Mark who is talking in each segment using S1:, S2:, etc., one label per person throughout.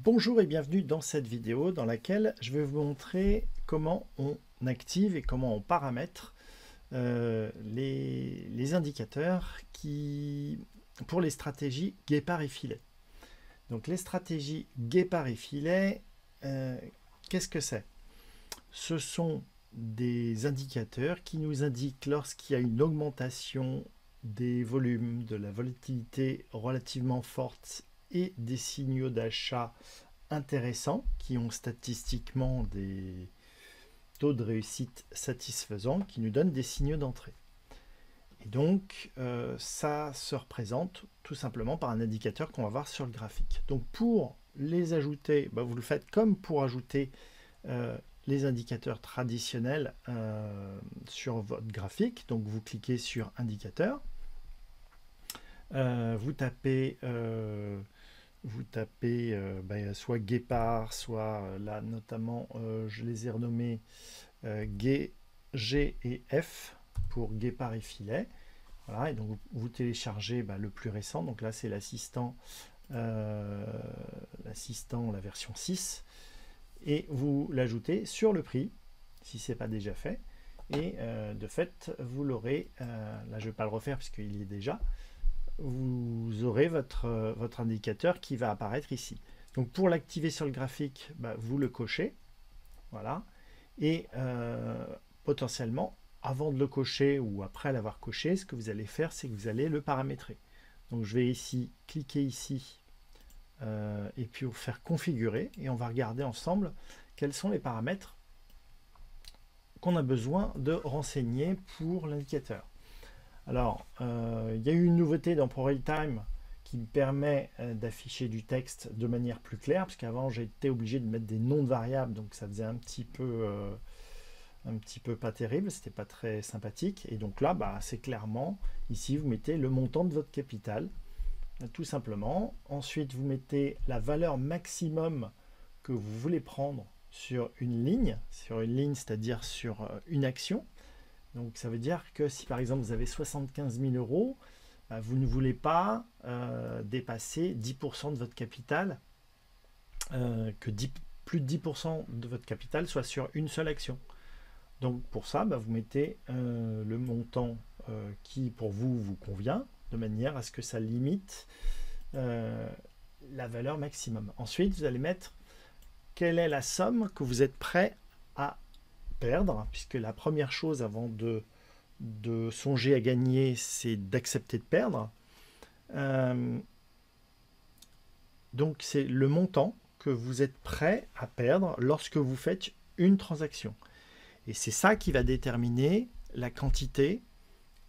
S1: Bonjour et bienvenue dans cette vidéo dans laquelle je vais vous montrer comment on active et comment on paramètre les indicateurs pour les stratégies guépard et filet. Donc les stratégies guépard et filet, qu'est-ce que c'est? Ce sont des indicateurs qui nous indiquent lorsqu'il y a une augmentation des volumes, de la volatilité relativement forte et des signaux d'achat intéressants qui ont statistiquement des taux de réussite satisfaisants qui nous donnent des signaux d'entrée. Et donc, ça se représente tout simplement par un indicateur qu'on va voir sur le graphique. Donc, pour les ajouter, vous le faites comme pour ajouter les indicateurs traditionnels sur votre graphique. Donc, vous cliquez sur indicateur. Vous tapez soit guépard, soit là notamment je les ai renommés G et F pour guépard et filet. Voilà, et donc vous téléchargez le plus récent. Donc là c'est l'assistant, la version 6, et vous l'ajoutez sur le prix si ce n'est pas déjà fait. Et de fait vous l'aurez. Là je ne vais pas le refaire puisqu'il y est déjà. Vous aurez votre indicateur qui va apparaître ici. Donc pour l'activer sur le graphique, vous le cochez. Voilà. Et potentiellement, avant de le cocher ou après l'avoir coché, ce que vous allez faire, c'est que vous allez le paramétrer. Donc je vais ici, cliquer ici, et puis vous faire configurer. Et on va regarder ensemble quels sont les paramètres qu'on a besoin de renseigner pour l'indicateur. Alors, il y a eu une nouveauté dans ProRealTime qui me permet d'afficher du texte de manière plus claire, parce qu'avant j'étais obligé de mettre des noms de variables, donc ça faisait un petit peu pas terrible, c'était pas très sympathique. Et donc là, c'est clairement, ici vous mettez le montant de votre capital, tout simplement. Ensuite, vous mettez la valeur maximum que vous voulez prendre sur une ligne, c'est-à-dire sur une action. Donc ça veut dire que si par exemple vous avez 75 000 euros, vous ne voulez pas dépasser 10% de votre capital, plus de 10% de votre capital soit sur une seule action. Donc pour ça, vous mettez le montant qui pour vous convient, de manière à ce que ça limite la valeur maximum. Ensuite, vous allez mettre quelle est la somme que vous êtes prêt à perdre, puisque la première chose avant de songer à gagner, c'est d'accepter de perdre. Donc c'est le montant que vous êtes prêt à perdre lorsque vous faites une transaction. Et c'est ça qui va déterminer la quantité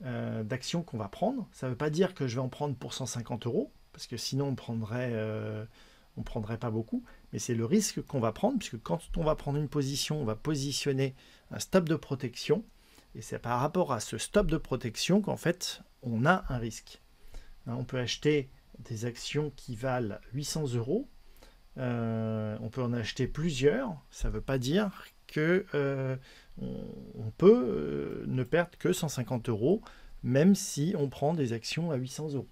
S1: d'actions qu'on va prendre. Ça ne veut pas dire que je vais en prendre pour 150 euros, parce que sinon on prendrait pas beaucoup, mais c'est le risque qu'on va prendre, puisque quand on va prendre une position, on va positionner un stop de protection, et c'est par rapport à ce stop de protection qu'en fait on a un risque. On peut acheter des actions qui valent 800 euros, on peut en acheter plusieurs, ça ne veut pas dire que on peut ne perdre que 150 euros, même si on prend des actions à 800 euros.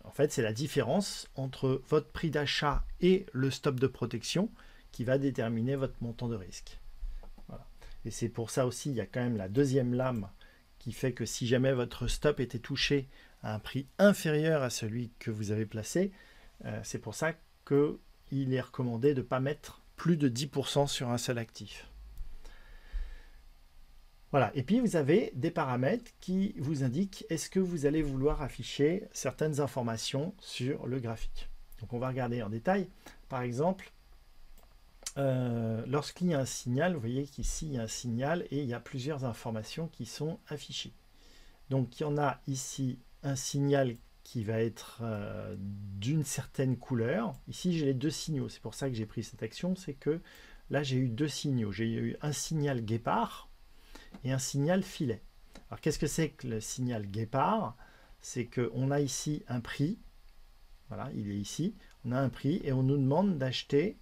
S1: En fait, c'est la différence entre votre prix d'achat et le stop de protection qui va déterminer votre montant de risque. Voilà. Et c'est pour ça aussi, il y a quand même la deuxième lame qui fait que si jamais votre stop était touché à un prix inférieur à celui que vous avez placé, c'est pour ça qu'il est recommandé de ne pas mettre plus de 10% sur un seul actif. Voilà, et puis vous avez des paramètres qui vous indiquent est-ce que vous allez vouloir afficher certaines informations sur le graphique. Donc on va regarder en détail. Par exemple, lorsqu'il y a un signal, vous voyez qu'ici il y a un signal et il y a plusieurs informations qui sont affichées. Donc il y en a ici un signal qui va être d'une certaine couleur. Ici j'ai les deux signaux, c'est pour ça que j'ai pris cette action, c'est que là j'ai eu deux signaux. J'ai eu un signal guépard et un signal filet. Alors qu'est-ce que c'est que le signal guépard? C'est qu'on a ici un prix, voilà, il est ici, on a un prix et on nous demande d'acheter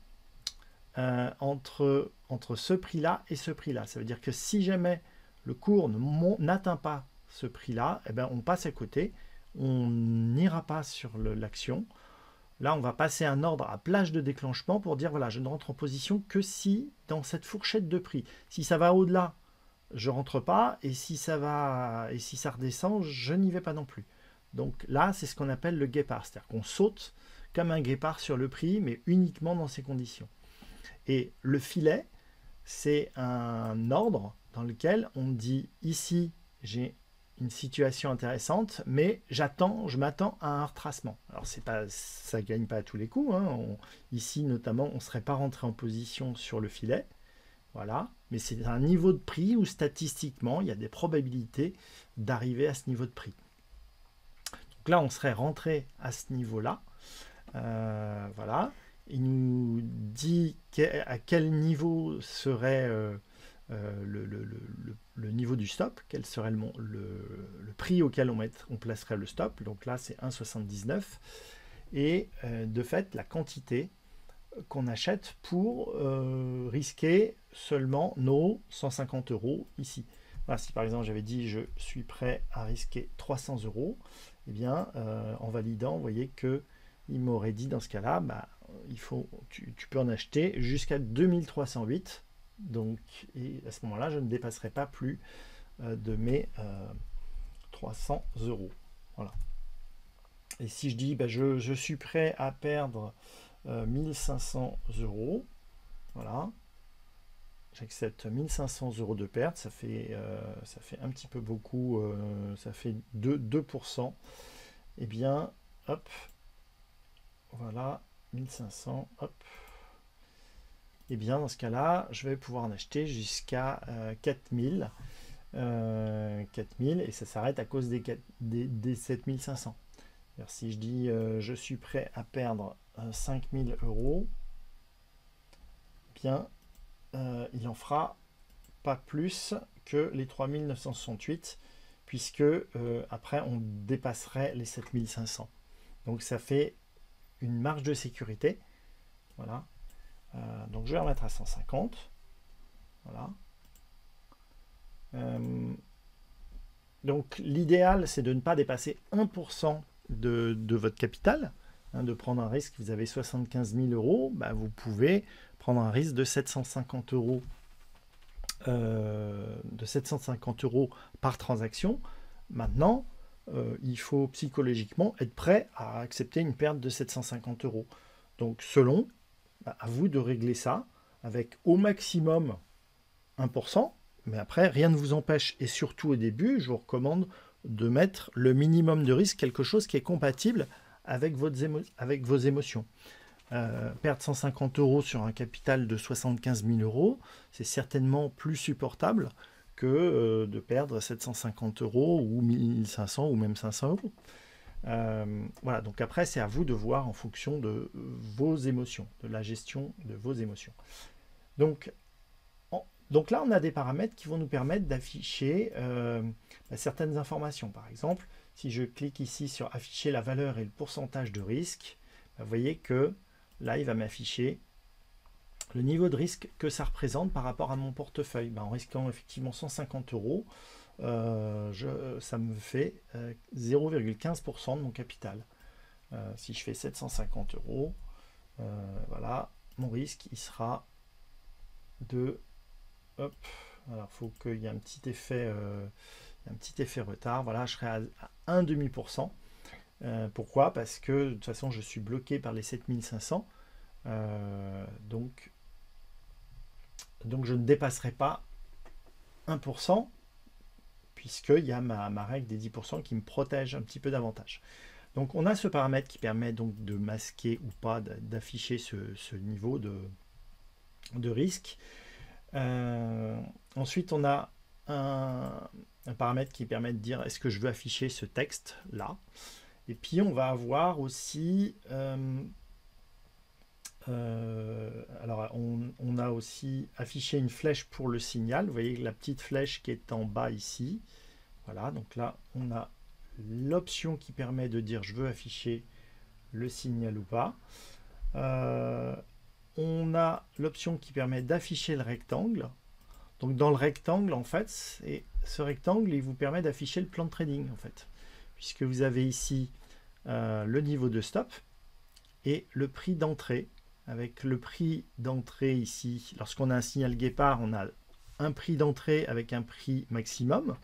S1: entre ce prix-là et ce prix-là. Ça veut dire que si jamais le cours n'atteint pas ce prix-là, on passe à côté, on n'ira pas sur l'action, Là, on va passer un ordre à plage de déclenchement pour dire, voilà, je ne rentre en position que si dans cette fourchette de prix. Si ça va au-delà, je rentre pas, et si ça redescend, je n'y vais pas non plus. Donc là, c'est ce qu'on appelle le guépard, c'est-à-dire qu'on saute comme un guépard sur le prix, mais uniquement dans ces conditions. Et le filet, c'est un ordre dans lequel on dit ici, j'ai une situation intéressante, mais je m'attends à un retracement. Alors ça ne gagne pas à tous les coups. Hein. Ici, notamment, on ne serait pas rentré en position sur le filet. Voilà. Mais c'est un niveau de prix où statistiquement, il y a des probabilités d'arriver à ce niveau de prix. Donc là, on serait rentré à ce niveau-là. Voilà. Il nous dit à quel niveau serait le niveau du stop, quel serait le prix auquel on placerait le stop. Donc là, c'est 1,79. Et de fait, la quantité qu'on achète pour risquer seulement nos 150 € ici. Voilà, si par exemple j'avais dit je suis prêt à risquer 300 €, eh bien en validant, vous voyez que il m'aurait dit dans ce cas-là, bah, tu peux en acheter jusqu'à 2308. Donc, et à ce moment-là, je ne dépasserai pas plus de mes 300 €. Voilà. Et si je dis, bah, je suis prêt à perdre 1500 €, voilà, j'accepte 1500 € de perte, ça fait un petit peu beaucoup, ça fait 2%. Et bien, hop, voilà, 1500, hop. Et bien, dans ce cas-là, je vais pouvoir en acheter jusqu'à 4000. 4000, et ça s'arrête à cause des 7500. Alors, si je dis je suis prêt à perdre 5000 €, bien, il en fera pas plus que les 3968, puisque après on dépasserait les 7500. Donc ça fait une marge de sécurité. Voilà. Donc je vais remettre à 150. Voilà. Donc l'idéal, c'est de ne pas dépasser 1% de votre capital, hein, de prendre un risque. Vous avez 75 000 €, bah, vous pouvez prendre un risque de 750 €, par transaction. Maintenant, il faut psychologiquement être prêt à accepter une perte de 750 €. Donc selon, bah, à vous de régler ça avec au maximum 1%, mais après rien ne vous empêche, et surtout au début, je vous recommande de mettre le minimum de risque, quelque chose qui est compatible avec vos émotions. Perdre 150 € sur un capital de 75 000 €, c'est certainement plus supportable que de perdre 750 € ou 1500 ou même 500 €. Voilà, donc après c'est à vous de voir en fonction de vos émotions, de la gestion de vos émotions. Donc là on a des paramètres qui vont nous permettre d'afficher certaines informations. Par exemple, si je clique ici sur afficher la valeur et le pourcentage de risque, vous voyez que là il va m'afficher le niveau de risque que ça représente par rapport à mon portefeuille. En risquant effectivement 150 €, ça me fait 0,15% de mon capital. Si je fais 750 €, voilà, mon risque il sera de, hop, alors il faut qu'il y ait un petit effet retard. Voilà, je serai à 1,5%. Pourquoi? Parce que de toute façon je suis bloqué par les 7500. Donc je ne dépasserai pas 1%, puisqu'il y a ma règle des 10% qui me protège un petit peu davantage. Donc on a ce paramètre qui permet donc de masquer ou pas, d'afficher ce niveau de risque. Ensuite on a un paramètre qui permet de dire est-ce que je veux afficher ce texte là. Et puis on va avoir aussi alors on a aussi affiché une flèche pour le signal. Vous voyez la petite flèche qui est en bas ici. Voilà, donc là on a l'option qui permet de dire je veux afficher le signal ou pas. On a l'option qui permet d'afficher le rectangle. Donc dans le rectangle, en fait, ce rectangle, il vous permet d'afficher le plan de trading, en fait, puisque vous avez ici le niveau de stop et le prix d'entrée. Avec le prix d'entrée ici, lorsqu'on a un signal guépard, on a un prix d'entrée avec un prix maximum.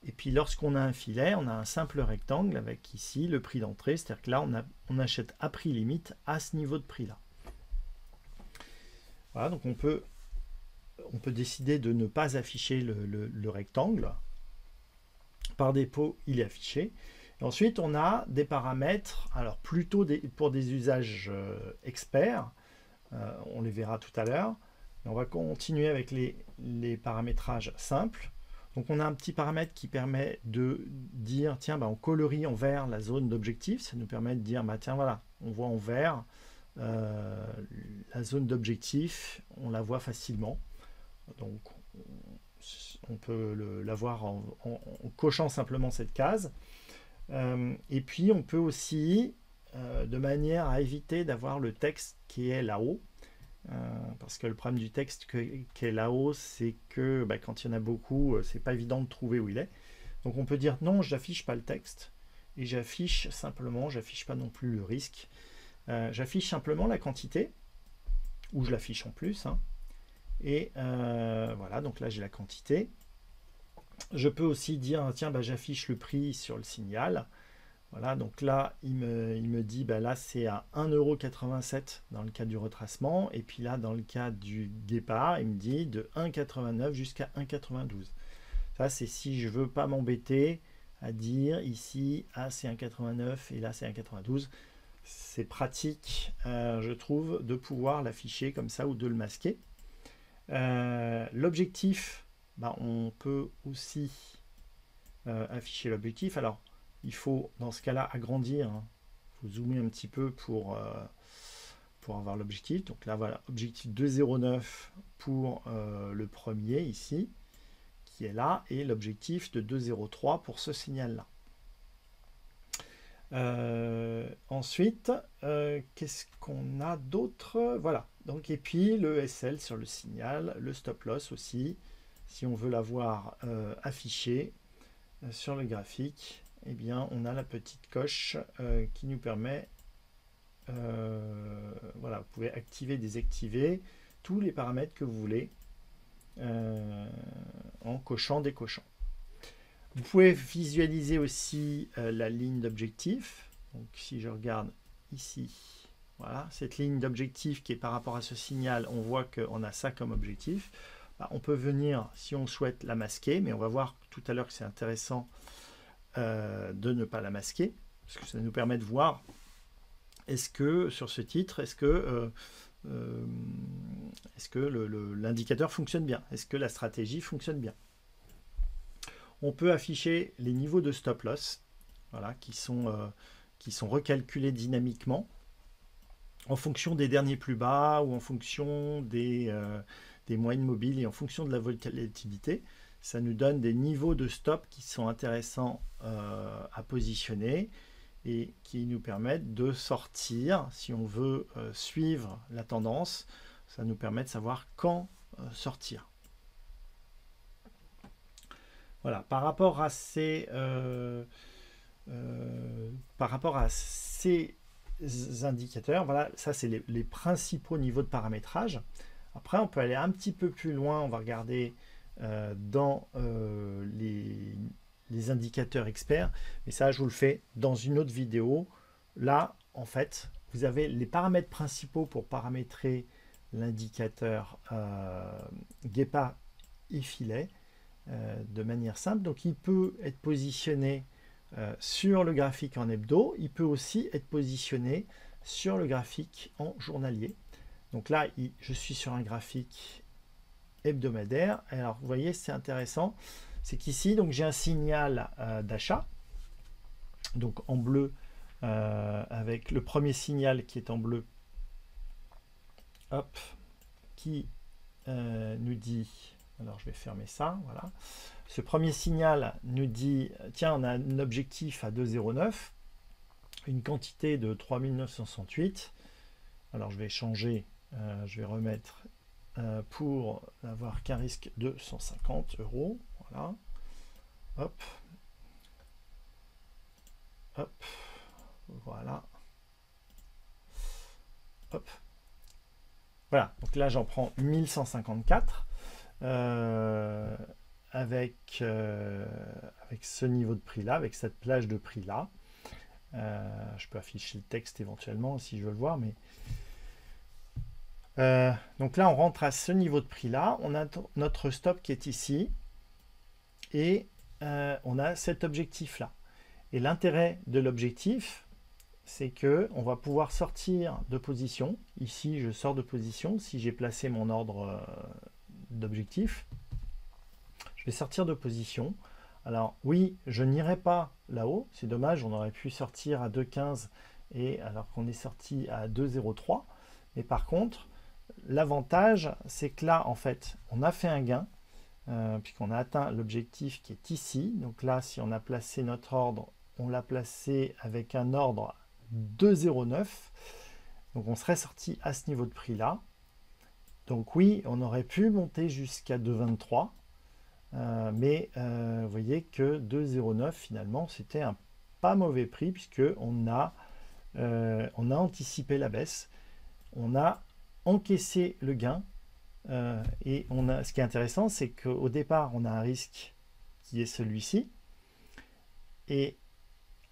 S1: Et puis lorsqu'on a un filet, on a un simple rectangle avec ici le prix d'entrée, c'est-à-dire que là on achète à prix limite à ce niveau de prix là. Voilà, donc on peut décider de ne pas afficher le rectangle. Par défaut, il est affiché. Et ensuite, on a des paramètres, alors plutôt pour des usages experts, on les verra tout à l'heure. On va continuer avec les paramétrages simples. Donc on a un petit paramètre qui permet de dire, tiens, on colorie en vert la zone d'objectif. Ça nous permet de dire, tiens, voilà, on voit en vert la zone d'objectif, on la voit facilement. Donc on peut la voir en cochant simplement cette case. Et puis on peut aussi, de manière à éviter d'avoir le texte qui est là-haut, parce que le problème du texte qui est là-haut, c'est que quand il y en a beaucoup, c'est pas évident de trouver où il est. Donc on peut dire non, je n'affiche pas le texte, et j'affiche simplement, j'affiche pas non plus le risque, j'affiche simplement la quantité, ou je l'affiche en plus, hein. Et voilà, donc là j'ai la quantité. Je peux aussi dire, tiens, j'affiche le prix sur le signal. Voilà, donc là, il me dit, là, c'est à 1,87 € dans le cas du retracement. Et puis là, dans le cas du guépard, il me dit de 1,89 jusqu'à 1,92. Ça, c'est si je veux pas m'embêter à dire ici, c'est 1,89 et là, c'est 1,92. C'est pratique, je trouve, de pouvoir l'afficher comme ça ou de le masquer. L'objectif, on peut aussi afficher l'objectif. Alors, il faut dans ce cas-là agrandir. Il faut zoomer un petit peu pour avoir l'objectif. Donc là, voilà, objectif 2,09 pour le premier ici, qui est là, et l'objectif de 2,03 pour ce signal-là. Ensuite, qu'est-ce qu'on a d'autre? Voilà. Donc, et puis le SL sur le signal, le stop loss aussi, si on veut l'avoir affiché sur le graphique, eh bien, on a la petite coche qui nous permet, voilà, vous pouvez activer, désactiver tous les paramètres que vous voulez en cochant, décochant. Vous pouvez visualiser aussi la ligne d'objectif. Donc, si je regarde ici, voilà, cette ligne d'objectif qui est par rapport à ce signal, on voit qu'on a ça comme objectif. On peut venir, si on souhaite, la masquer, mais on va voir tout à l'heure que c'est intéressant de ne pas la masquer, parce que ça nous permet de voir est-ce que sur ce titre, est-ce que l'indicateur fonctionne bien, est-ce que la stratégie fonctionne bien. On peut afficher les niveaux de stop loss, voilà, qui sont recalculés dynamiquement en fonction des derniers plus bas ou en fonction des moyennes mobiles et en fonction de la volatilité. Ça nous donne des niveaux de stop qui sont intéressants à positionner et qui nous permettent de sortir. Si on veut suivre la tendance, ça nous permet de savoir quand sortir. Voilà, par rapport à ces indicateurs, voilà, ça c'est les principaux niveaux de paramétrage. Après, on peut aller un petit peu plus loin, on va regarder dans les indicateurs experts, mais ça je vous le fais dans une autre vidéo. Là, en fait, vous avez les paramètres principaux pour paramétrer l'indicateur guépard et filet de manière simple. Donc il peut être positionné sur le graphique en hebdo, il peut aussi être positionné sur le graphique en journalier. Donc là, je suis sur un graphique hebdomadaire. Alors, vous voyez, c'est intéressant. C'est qu'ici, donc j'ai un signal d'achat. Donc en bleu, avec le premier signal qui est en bleu, hop, qui nous dit, alors je vais fermer ça, voilà. Ce premier signal nous dit, tiens, on a un objectif à 2,09, une quantité de 3968. Alors je vais changer, je vais remettre pour n'avoir qu'un risque de 150 €. Voilà. Hop. Hop. Voilà. hop. Voilà, donc là j'en prends 1154 avec ce niveau de prix là, avec cette plage de prix là. Je peux afficher le texte éventuellement si je veux le voir, mais donc là on rentre à ce niveau de prix là, on a notre stop qui est ici et on a cet objectif là. Et l'intérêt de l'objectif, c'est que on va pouvoir sortir de position. Ici je sors de position si j'ai placé mon ordre d'objectif. Je vais sortir de position. Alors oui, je n'irai pas là-haut, c'est dommage, on aurait pu sortir à 2,15 et alors qu'on est sorti à 2,03. Mais par contre, l'avantage, c'est que là, en fait, on a fait un gain, puisqu'on a atteint l'objectif qui est ici. Donc là, si on a placé notre ordre, on l'a placé avec un ordre 2,09. Donc on serait sorti à ce niveau de prix-là. Donc oui, on aurait pu monter jusqu'à 2,23. Mais vous voyez que 2,09 finalement c'était un pas mauvais prix puisque on a anticipé la baisse, on a encaissé le gain et ce qui est intéressant c'est qu'au départ on a un risque qui est celui-ci et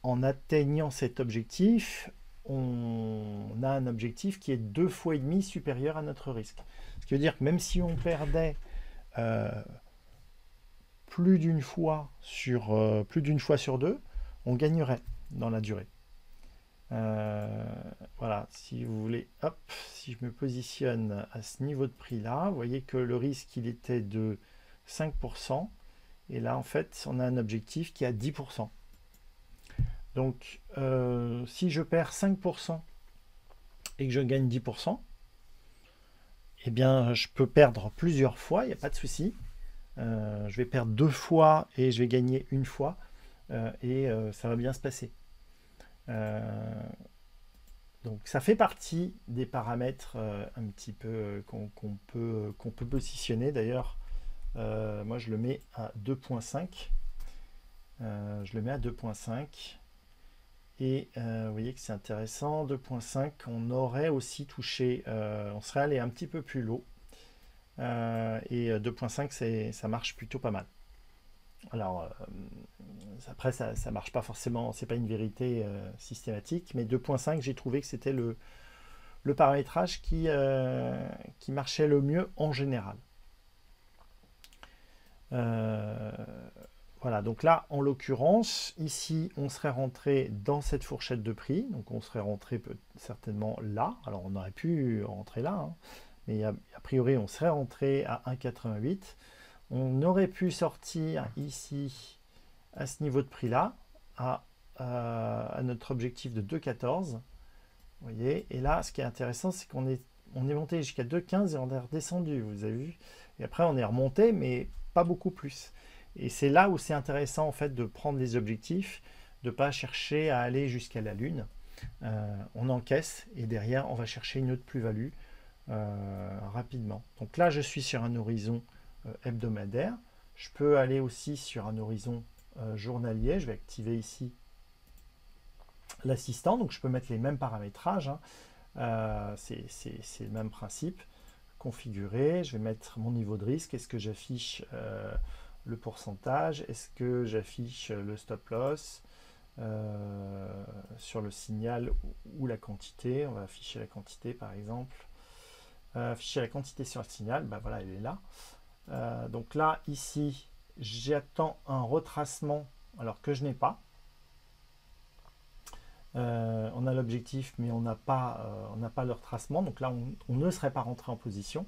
S1: en atteignant cet objectif on a un objectif qui est 2,5 fois supérieur à notre risque, ce qui veut dire que même si on perdait plus d'une fois sur deux, on gagnerait dans la durée. Voilà, si vous voulez, hop, si je me positionne à ce niveau de prix là, vous voyez que le risque il était de 5%, et là en fait on a un objectif qui est à 10%. Donc si je perds 5% et que je gagne 10%, eh bien je peux perdre plusieurs fois, il n'y a pas de souci. Je vais perdre 2 fois et je vais gagner 1 fois et ça va bien se passer. Donc ça fait partie des paramètres un petit peu qu'on peut positionner. D'ailleurs, moi je le mets à 2.5. Je le mets à 2.5 et vous voyez que c'est intéressant. 2.5, on aurait aussi touché, on serait allé un petit peu plus haut. Et 2.5 ça marche plutôt pas mal. Alors après ça marche pas forcément, c'est pas une vérité systématique, mais 2.5 j'ai trouvé que c'était le paramétrage qui marchait le mieux en général. Voilà, donc là en l'occurrence ici on serait rentré dans cette fourchette de prix, donc on serait rentré certainement là, alors on aurait pu rentrer là, hein. Mais a priori on serait rentré à 1,88. On aurait pu sortir ici à ce niveau de prix là à notre objectif de 2,14. Vous voyez, et là ce qui est intéressant c'est qu'on est monté jusqu'à 2,15 et on est redescendu, vous avez vu, et après on est remonté mais pas beaucoup plus. Et c'est là où c'est intéressant en fait de prendre les objectifs, de ne pas chercher à aller jusqu'à la lune. On encaisse et derrière on va chercher une autre plus-value rapidement. Donc là je suis sur un horizon hebdomadaire. Je peux aller aussi sur un horizon journalier. Je vais activer ici l'assistant, donc je peux mettre les mêmes paramétrages, hein. C'est le même principe. Configurer, je vais mettre mon niveau de risque. Est-ce que j'affiche le pourcentage? Est-ce que j'affiche le stop loss sur le signal ou la quantité? On va afficher la quantité par exemple. Afficher la quantité sur le signal, ben voilà, elle est là. Donc là, ici, j'attends un retracement alors que je n'ai pas. On a l'objectif, mais on n'a pas le retracement. Donc là, on ne serait pas rentré en position.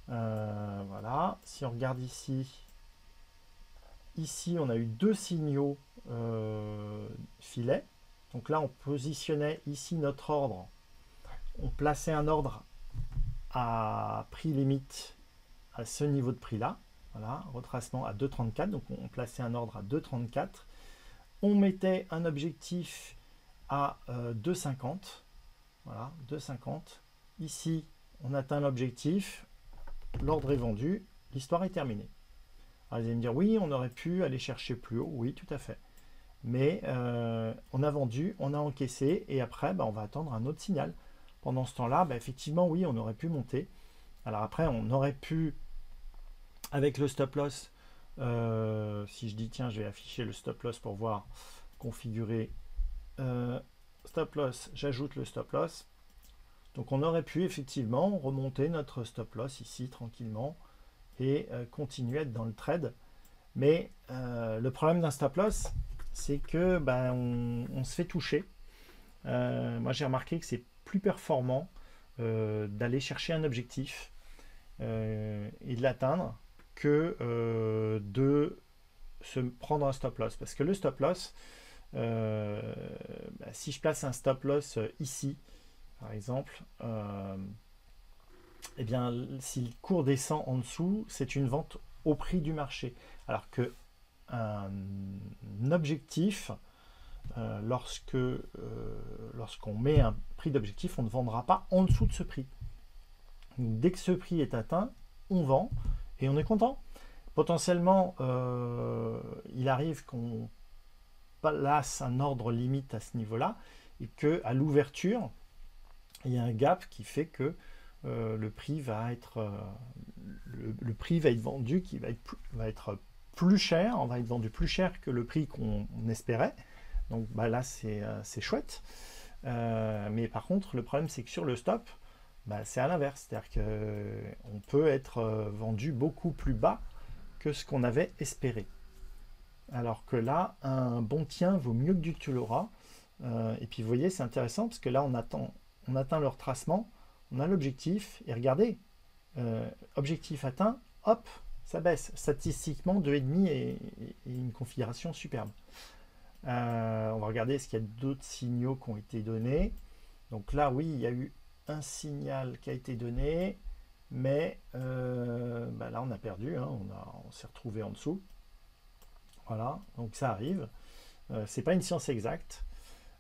S1: Voilà. Si on regarde ici, on a eu 2 signaux filets. Donc là, on positionnait ici notre ordre. On plaçait un ordre à prix limite à ce niveau de prix là, voilà, retracement à 2,34, donc on plaçait un ordre à 2,34, on mettait un objectif à 2,50, voilà, 2,50, ici on atteint l'objectif, l'ordre est vendu, l'histoire est terminée. Alors, vous allez me dire oui, on aurait pu aller chercher plus haut, oui tout à fait, mais on a vendu, on a encaissé et après on va attendre un autre signal pendant ce temps-là, bah, effectivement, oui, on aurait pu monter. Alors après, on aurait pu, avec le stop loss, si je dis, tiens, je vais afficher le stop loss pour voir, configurer stop loss, j'ajoute le stop loss. Donc on aurait pu effectivement remonter notre stop loss ici tranquillement et continuer à être dans le trade. Mais le problème d'un stop loss, c'est que ben, on se fait toucher. Moi j'ai remarqué que c'est plus performant d'aller chercher un objectif et de l'atteindre que de se prendre un stop loss. Parce que le stop loss, si je place un stop loss ici, par exemple, eh bien, si le cours descend en dessous, c'est une vente au prix du marché. Alors que un objectif, lorsqu'on met un prix d'objectif, on ne vendra pas en dessous de ce prix. Donc, dès que ce prix est atteint, on vend et on est content. Potentiellement, il arrive qu'on place un ordre limite à ce niveau-là et qu'à l'ouverture, il y a un gap qui fait que le prix va être vendu, qui va être plus cher, on va être vendu plus cher que le prix qu'on espérait. Donc bah, là c'est chouette. Mais par contre le problème c'est que sur le stop, bah, c'est à l'inverse, c'est-à-dire qu'on peut être vendu beaucoup plus bas que ce qu'on avait espéré. Alors que là, un bon tien vaut mieux que du tu l'auras. Et puis vous voyez, c'est intéressant parce que là on atteint le retracement, on a l'objectif, et regardez, objectif atteint, hop, ça baisse. Statistiquement, 2,5 et une configuration superbe. On va regarder est-ce qu'il y a d'autres signaux qui ont été donnés. Donc là, oui, il y a eu un signal qui a été donné, mais bah là, on a perdu, hein, on s'est retrouvé en dessous. Voilà, donc ça arrive. C'est pas une science exacte.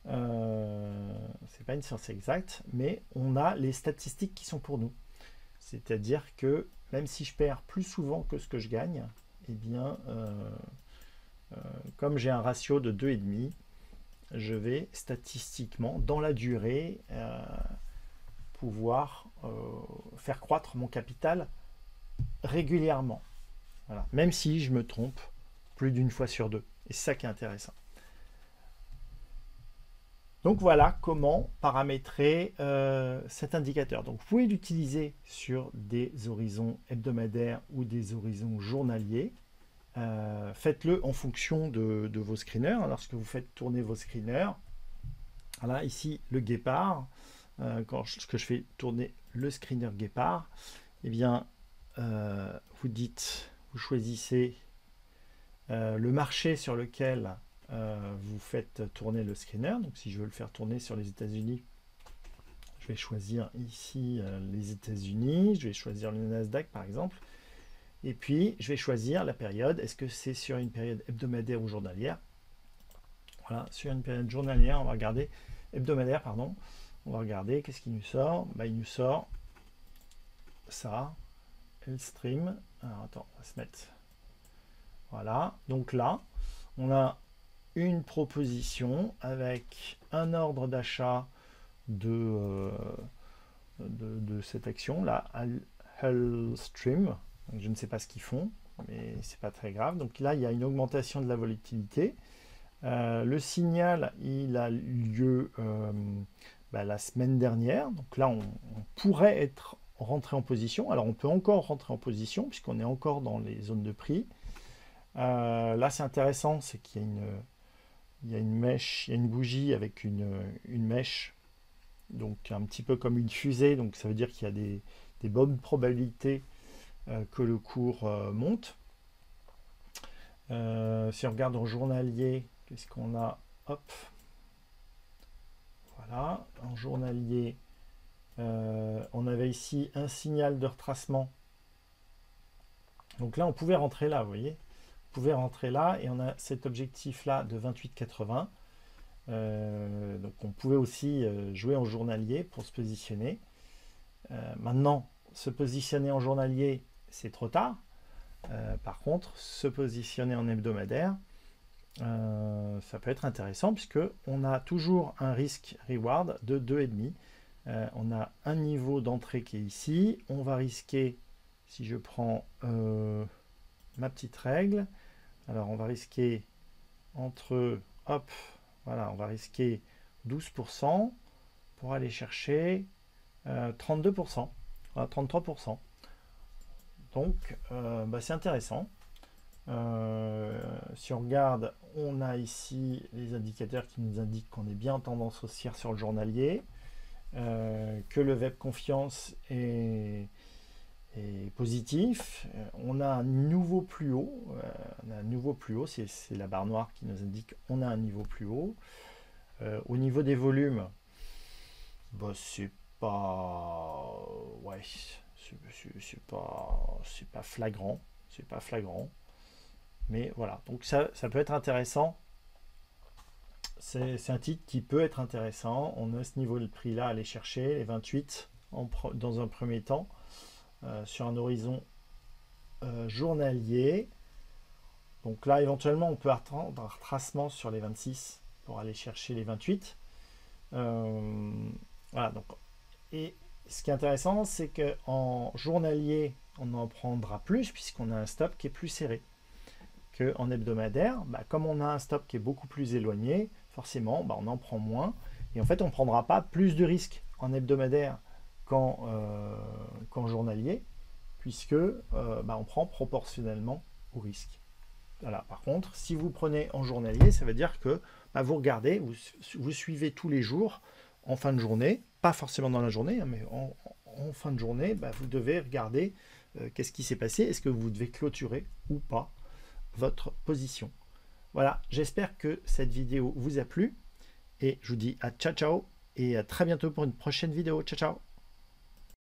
S1: C'est pas une science exacte, mais on a les statistiques qui sont pour nous. C'est-à-dire que même si je perds plus souvent que ce que je gagne, eh bien, comme j'ai un ratio de 2,5, je vais statistiquement, dans la durée, pouvoir faire croître mon capital régulièrement. Voilà. Même si je me trompe plus d'une fois sur deux. Et c'est ça qui est intéressant. Donc voilà comment paramétrer cet indicateur. Donc vous pouvez l'utiliser sur des horizons hebdomadaires ou des horizons journaliers. Faites-le en fonction de vos screeners. Lorsque vous faites tourner vos screeners, voilà, ici le guépard, quand je fais tourner le screener guépard, eh bien vous choisissez le marché sur lequel vous faites tourner le screener. Donc si je veux le faire tourner sur les États-Unis, je vais choisir ici les États-Unis, je vais choisir le Nasdaq par exemple, et puis je vais choisir la période. Est-ce que c'est sur une période hebdomadaire ou journalière? Voilà, sur une période journalière, on va regarder, hebdomadaire pardon, on va regarder qu'est-ce qui nous sort. Bah, il nous sort ça, L-Stream. Alors attends, on va se mettre, voilà, donc là on a une proposition avec un ordre d'achat de cette action là, Hellstream. Donc, je ne sais pas ce qu'ils font, mais c'est pas très grave. Donc là il y a une augmentation de la volatilité. Le signal il a lieu la semaine dernière, donc là on pourrait être rentré en position. Alors on peut encore rentrer en position puisqu'on est encore dans les zones de prix. Là c'est intéressant, c'est qu'il y a une mèche, il y a une bougie avec une mèche, donc un petit peu comme une fusée, donc ça veut dire qu'il y a des bonnes probabilités que le cours monte. Si on regarde en journalier, qu'est-ce qu'on a? Hop, voilà, en journalier, on avait ici un signal de retracement. Donc là, on pouvait rentrer là, vous voyez. On pouvait rentrer là et on a cet objectif là de 28,80. Donc on pouvait aussi jouer en journalier pour se positionner. Maintenant, se positionner en journalier, c'est trop tard. Par contre, se positionner en hebdomadaire, ça peut être intéressant puisque on a toujours un risque reward de 2,5. On a un niveau d'entrée qui est ici. On va risquer, si je prends ma petite règle, alors on va risquer entre, hop, voilà, on va risquer 12% pour aller chercher 32%, voilà, 33%. Donc, c'est intéressant. Si on regarde, on a ici les indicateurs qui nous indiquent qu'on est bien en tendance haussière sur le journalier, que le web confiance est positif. On a un nouveau plus haut, c'est la barre noire qui nous indique qu'on a un niveau plus haut. Au niveau des volumes, c'est pas, ouais, c'est pas flagrant, mais voilà, donc ça peut être intéressant. C'est un titre qui peut être intéressant. On a ce niveau de prix là à aller chercher, les 28 dans un premier temps, sur un horizon journalier. Donc là éventuellement on peut attendre un retracement sur les 26 pour aller chercher les 28. Voilà, donc, et ce qui est intéressant, c'est qu'en journalier, on en prendra plus puisqu'on a un stop qui est plus serré qu'en hebdomadaire. Comme on a un stop qui est beaucoup plus éloigné, forcément, on en prend moins. Et en fait, on ne prendra pas plus de risques en hebdomadaire qu'en journalier, puisque on prend proportionnellement au risque. Voilà. Par contre, si vous prenez en journalier, ça veut dire que vous regardez, vous suivez tous les jours en fin de journée, pas forcément dans la journée, mais en fin de journée, vous devez regarder qu'est-ce qui s'est passé, est-ce que vous devez clôturer ou pas votre position. Voilà, j'espère que cette vidéo vous a plu et je vous dis à ciao ciao et à très bientôt pour une prochaine vidéo. Ciao ciao.